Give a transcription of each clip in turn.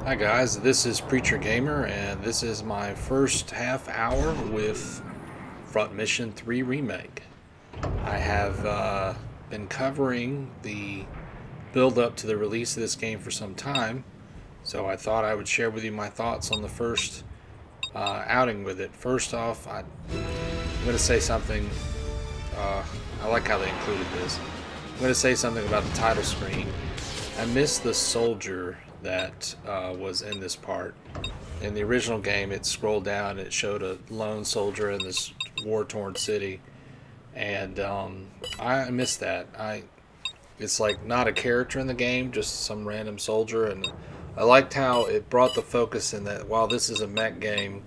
Hi guys, this is Preacher Gamer, and this is my first half hour with Front Mission 3 Remake. I have been covering the build up to the release of this game for some time, so I thought I would share with you my thoughts on the first outing with it. First off, I'm going to say something. I like how they included this. I'm going to say something about the title screen. I miss the soldier that was in this part. In the original game, it scrolled down and it showed a lone soldier in this war-torn city, and I miss that. It's like not a character in the game, just some random soldier, and I liked how it brought the focus in that while this is a mech game,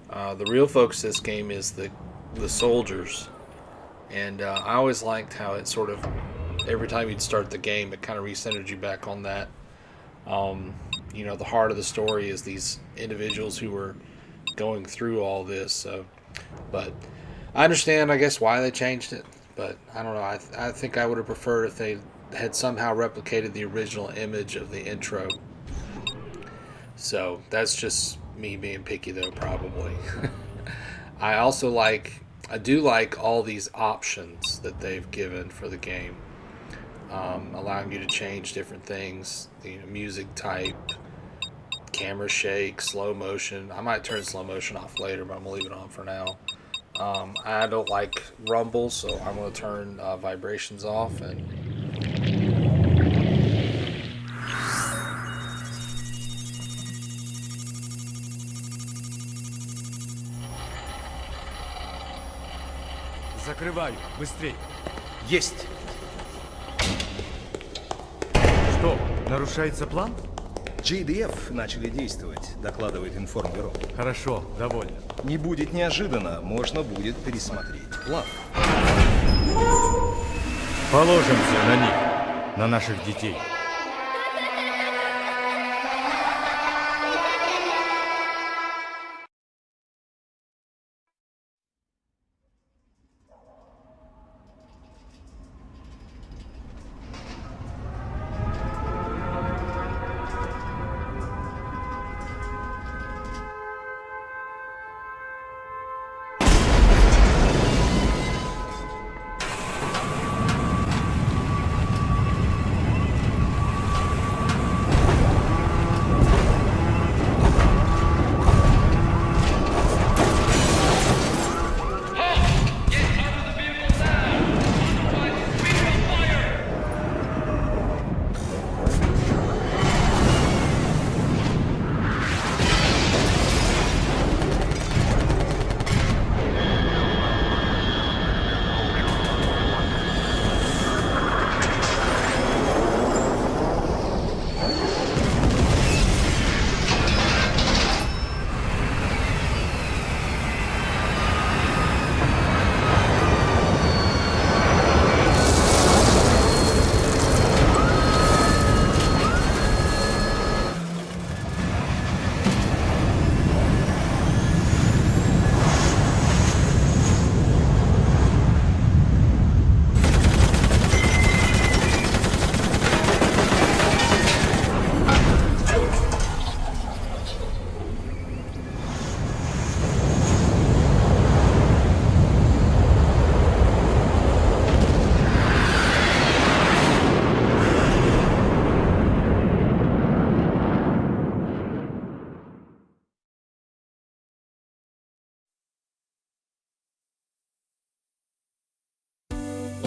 the real focus of this game is the soldiers, and I always liked how it sort of every time you'd start the game, it kind of recentered you back on that. The heart of the story is these individuals who were going through all this. But I understand, I guess, why they changed it. But I don't know. I think I would have preferred if they had somehow replicated the original image of the intro. So that's just me being picky, though, probably. I do like all these options that they've given for the game. Allowing you to change different things, music type, camera shake, slow motion. I might turn slow motion off later, but I'm gonna leave it on for now. I don't like rumble, so I'm gonna turn vibrations off. And Закрываю, быстрей. Есть! Что, нарушается план? GDF начали действовать, докладывает информбюро. Хорошо, довольно. Не будет неожиданно, можно будет пересмотреть план. Положимся на них, на наших детей.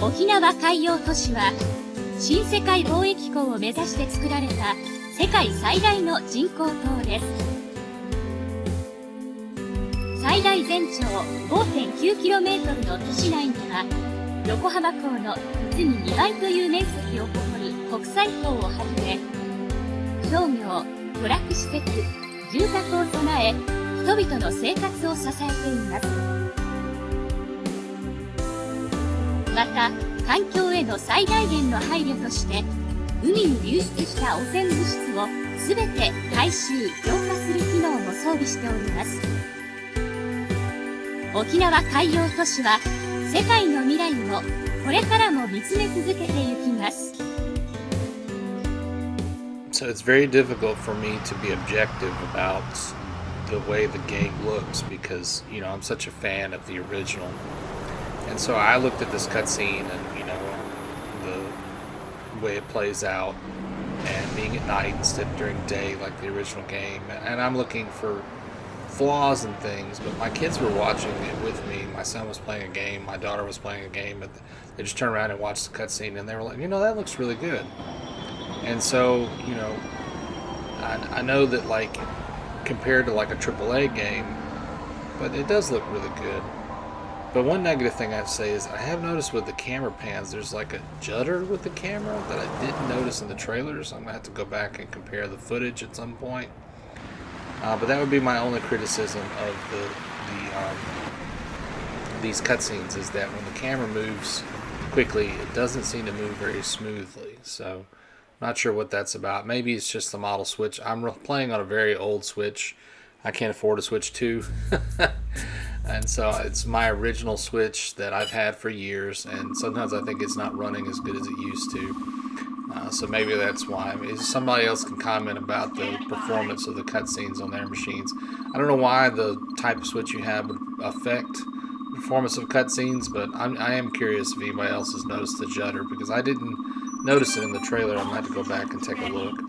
沖縄海洋都市は新世界貿易港を目指して作られた世界最大の人工島です。最大全長 5.9km の都市内には横浜港の実に2倍という面積を誇る国際港をはじめ商業、娯楽施設、住宅を備え人々の生活を支えています。また、環境への最大限の配慮として、海に流出した汚染物質をすべて回収・浄化する機能も装備しております。沖縄海洋都市は、世界の未来をこれからも見つめ続けていきます。So it's very difficult for me to be objective about the way the game looks because, I'm such a fan of the original. And so I looked at this cutscene and, the way it plays out and being at night instead of during day like the original game. And I'm looking for flaws and things, but my kids were watching it with me. My son was playing a game, my daughter was playing a game, but they just turned around and watched the cutscene and they were like, that looks really good. And so, I know that like compared to like a AAA game, but it does look really good. But one negative thing I'd say is I have noticed with the camera pans, there's like a judder with the camera that I didn't notice in the trailers. I'm gonna have to go back and compare the footage at some point. But that would be my only criticism of these cutscenes is that when the camera moves quickly, it doesn't seem to move very smoothly. So, not sure what that's about. Maybe it's just the model Switch. I'm playing on a very old Switch. I can't afford a Switch 2. And so it's my original Switch that I've had for years, and sometimes I think it's not running as good as it used to. So maybe that's why. Somebody else can comment about the performance of the cutscenes on their machines. I don't know why the type of Switch you have would affect the performance of cutscenes, but I am curious if anybody else has noticed the judder, because I didn't notice it in the trailer. I'm going to have to go back and take a look.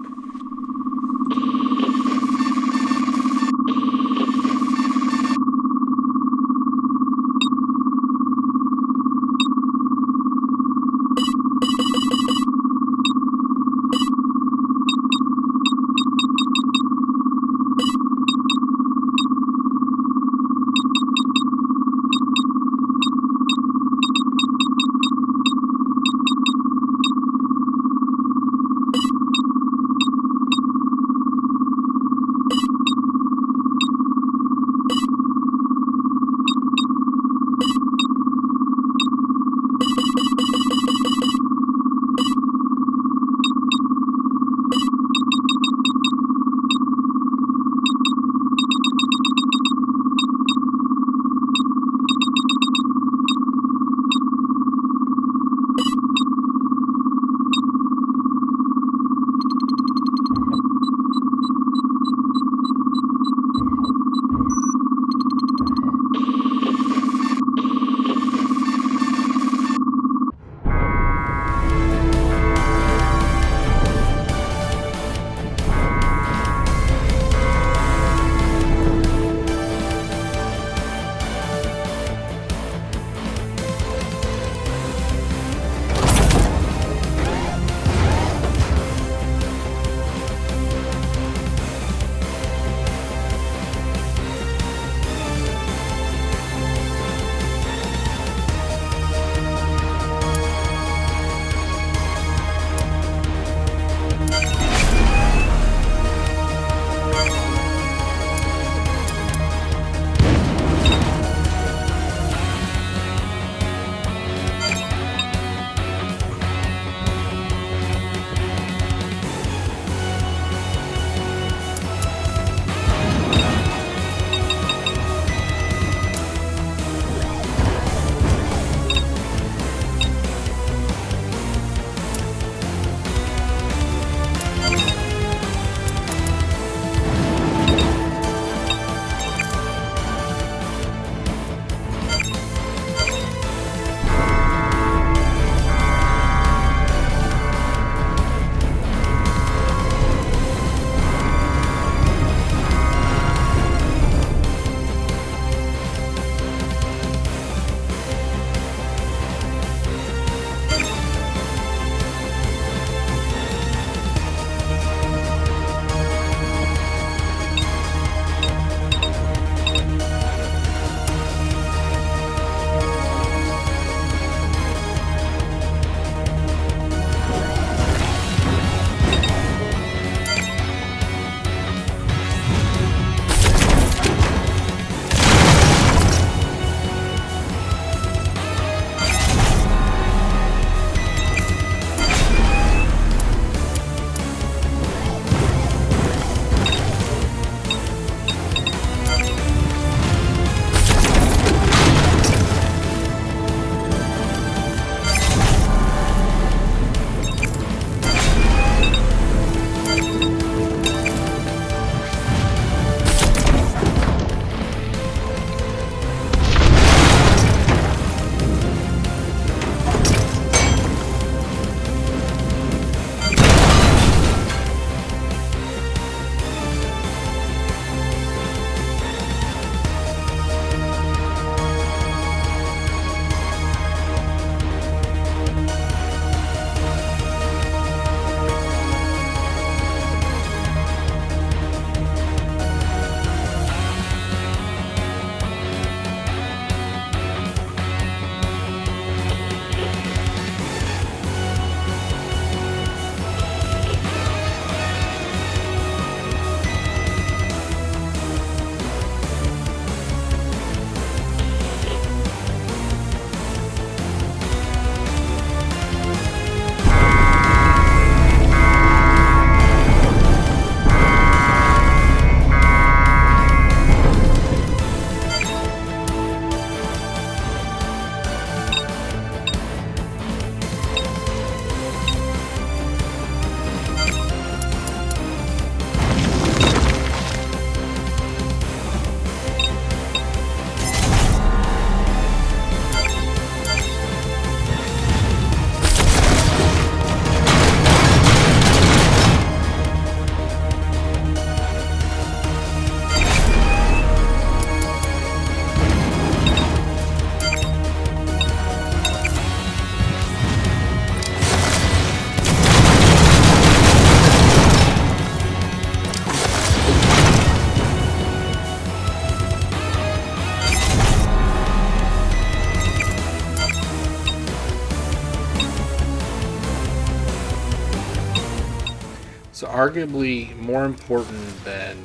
arguably more important than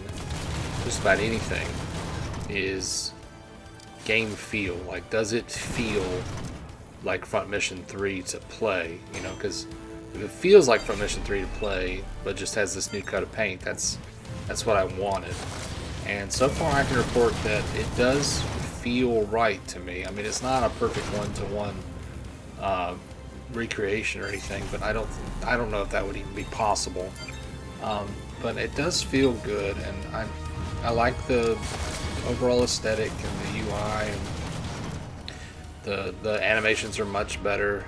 just about anything is game feel. Like, does it feel like Front Mission 3 to play? You know, because if it feels like Front Mission 3 to play, but just has this new coat of paint, that's what I wanted. And so far I can report that it does feel right to me. I mean, it's not a perfect one-to-one recreation or anything, but I don't know if that would even be possible. But it does feel good, and I like the overall aesthetic and the UI, and the animations are much better.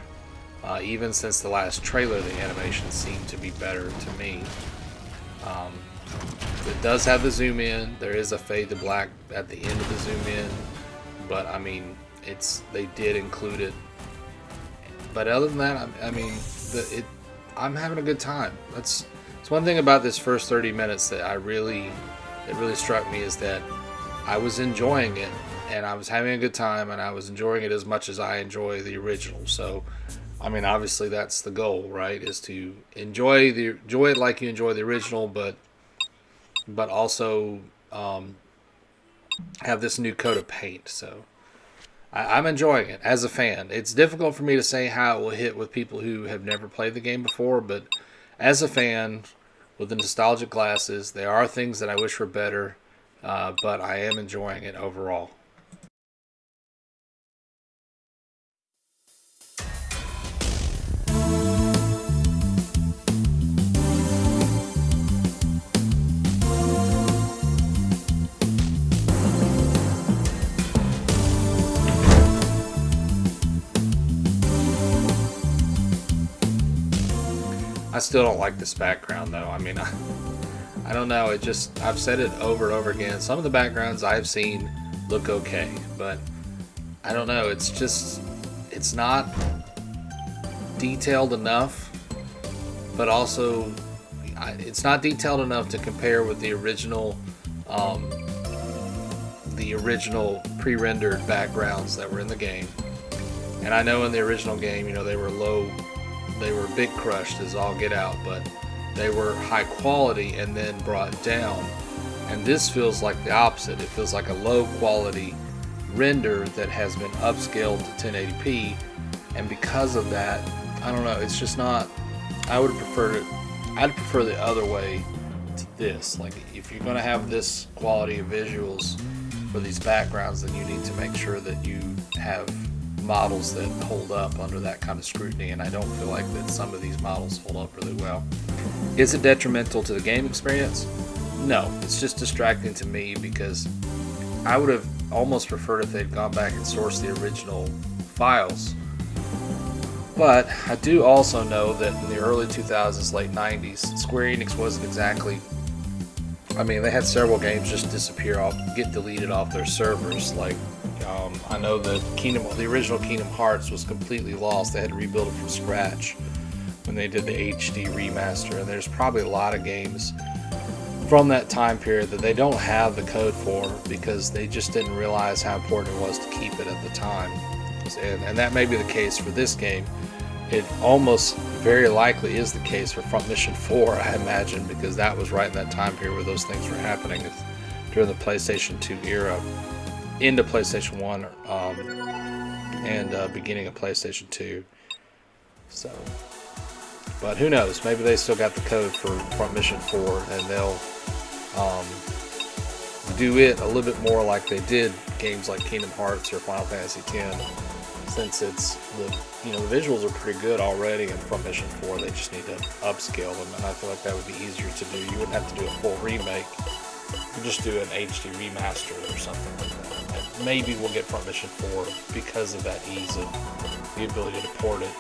Even since the last trailer, the animations seem to be better to me. It does have the zoom in. There is a fade to black at the end of the zoom in, but I mean, they did include it. But other than that, I mean, I'm having a good time. It's one thing about this first 30 minutes that it really struck me, is that I was enjoying it, and I was having a good time, and I was enjoying it as much as I enjoy the original. So, I mean, obviously that's the goal, right? Is to enjoy it like you enjoy the original, but also have this new coat of paint. So I'm enjoying it as a fan. It's difficult for me to say how it will hit with people who have never played the game before, but as a fan with the nostalgic glasses, there are things that I wish were better, but I am enjoying it overall. I still don't like this background, though. I mean, I don't know. I've said it over and over again. Some of the backgrounds I've seen look okay, but I don't know. It's not detailed enough, but also it's not detailed enough to compare with the original pre-rendered backgrounds that were in the game. And I know in the original game, you know, they were bit crushed as all get out, but they were high quality and then brought down. And this feels like the opposite. It feels like a low quality render that has been upscaled to 1080p, and because of that, I don't know, it's just not. I'd prefer the other way to this. Like, if you're going to have this quality of visuals for these backgrounds, then you need to make sure that you have models that hold up under that kind of scrutiny, and I don't feel like that some of these models hold up really well. Is it detrimental to the game experience? No, it's just distracting to me, because I would have almost preferred if they'd gone back and sourced the original files. But I do also know that in the early 2000s, late 90s, Square Enix wasn't exactly, I mean, they had several games just get deleted off their servers. Like, I know that the original Kingdom Hearts was completely lost. They had to rebuild it from scratch when they did the HD remaster. And there's probably a lot of games from that time period that they don't have the code for, because they just didn't realize how important it was to keep it at the time. And that may be the case for this game. It almost very likely is the case for Front Mission 4, I imagine, because that was right in that time period where those things were happening, during the PlayStation 2 era, into PlayStation 1, and beginning of PlayStation 2. So, but who knows? Maybe they still got the code for Front Mission 4, and they'll do it a little bit more like they did games like Kingdom Hearts or Final Fantasy X, since the visuals are pretty good already in Front Mission 4. They just need to upscale them, and I feel like that would be easier to do. You wouldn't have to do a full remake. You could just do an HD remaster or something like that. And maybe we'll get Front Mission 4 because of that ease of the ability to port it.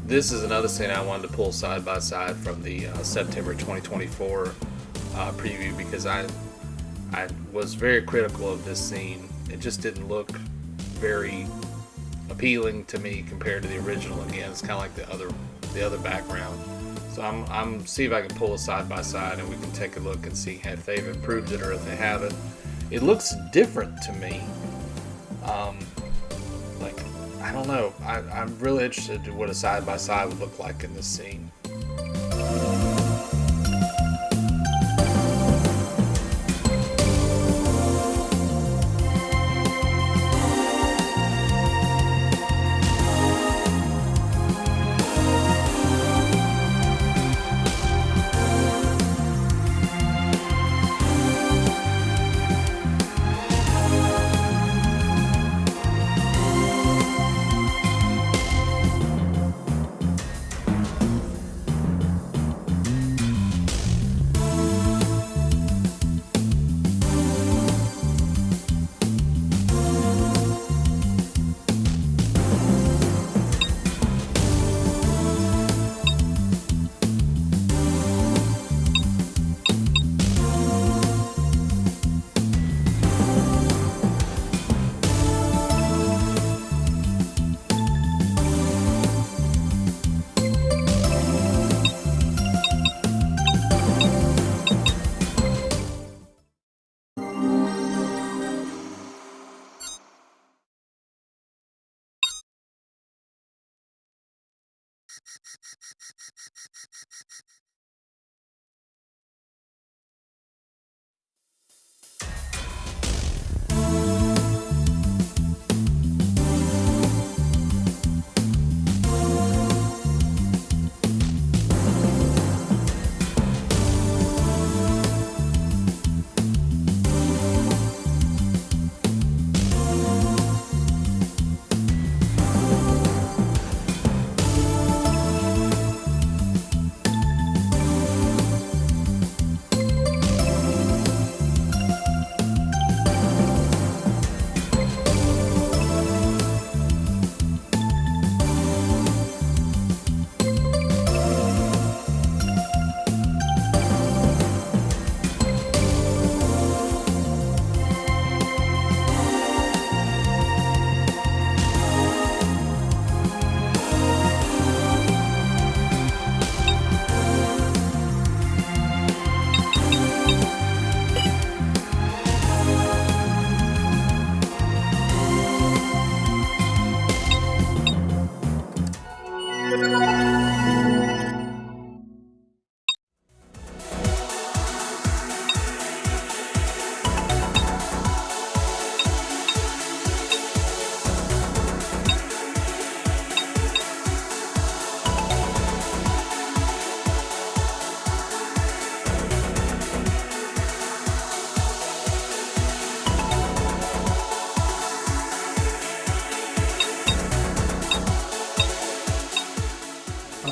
This is another scene I wanted to pull side by side from the September 2024 preview, because I was very critical of this scene. It just didn't look very appealing to me compared to the original. Again, it's kind of like the other background. So I'm see if I can pull a side by side and we can take a look and see if they've improved it or if they haven't. It looks different to me. Like, I don't know. I'm really interested in what a side by side would look like in this scene.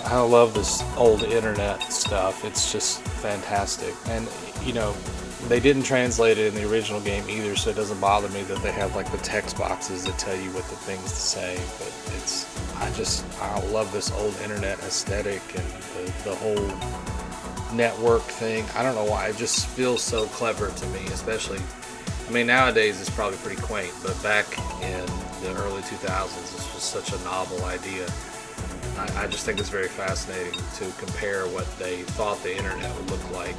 I love this old internet stuff. It's just fantastic. And, you know, they didn't translate it in the original game either, so it doesn't bother me that they have like the text boxes that tell you what the things to say. But I love this old internet aesthetic and the whole network thing. I don't know why. It just feels so clever to me, especially, I mean, nowadays it's probably pretty quaint, but back in the early 2000s, this was such a novel idea. I just think it's very fascinating to compare what they thought the internet would look like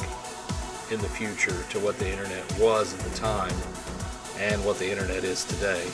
in the future to what the internet was at the time and what the internet is today.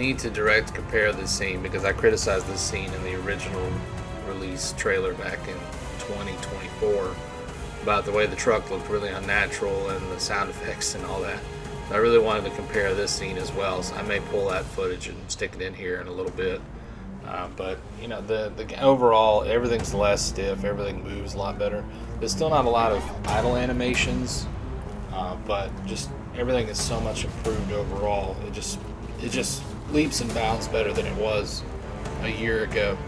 need to direct compare this scene because I criticized this scene in the original release trailer back in 2024 about the way the truck looked really unnatural and the sound effects and all that. I really wanted to compare this scene as well, so I may pull that footage and stick it in here in a little bit. But you know, the overall everything's less stiff, everything moves a lot better. There's still not a lot of idle animations, but just everything is so much improved overall. It just leaps and bounds better than it was a year ago.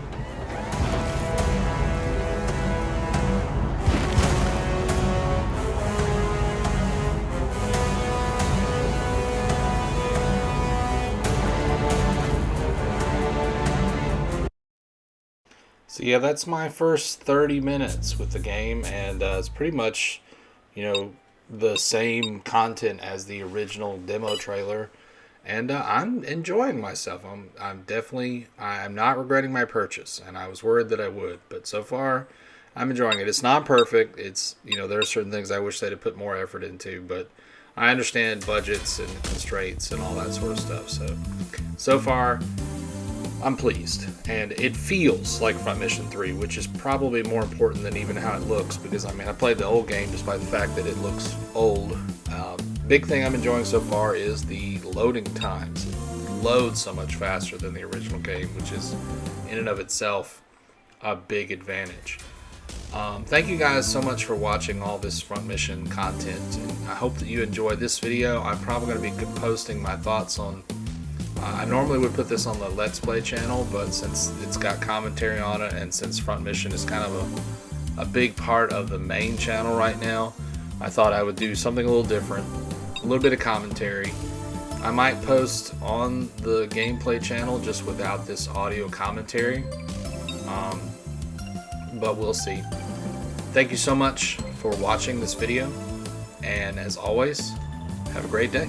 So yeah, that's my first 30 minutes with the game, and it's pretty much, you know, the same content as the original demo trailer, and I'm enjoying myself. I'm not regretting my purchase, and I was worried that I would, but so far I'm enjoying it. It's not perfect. It's, you know, there are certain things I wish they'd have put more effort into, but I understand budgets and constraints and all that sort of stuff. So far I'm pleased, and it feels like Front Mission 3, which is probably more important than even how it looks, because I mean, I played the old game despite the fact that it looks old. Big thing I'm enjoying so far is the loading times. It loads so much faster than the original game, which is in and of itself a big advantage. Thank you guys so much for watching all this Front Mission content, and I hope that you enjoyed this video. I'm probably going to be posting my thoughts on I normally would put this on the Let's Play channel, but since it's got commentary on it, and since Front Mission is kind of a big part of the main channel right now, I thought I would do something a little different, a little bit of commentary. I might post on the gameplay channel just without this audio commentary, but we'll see. Thank you so much for watching this video, and as always, have a great day.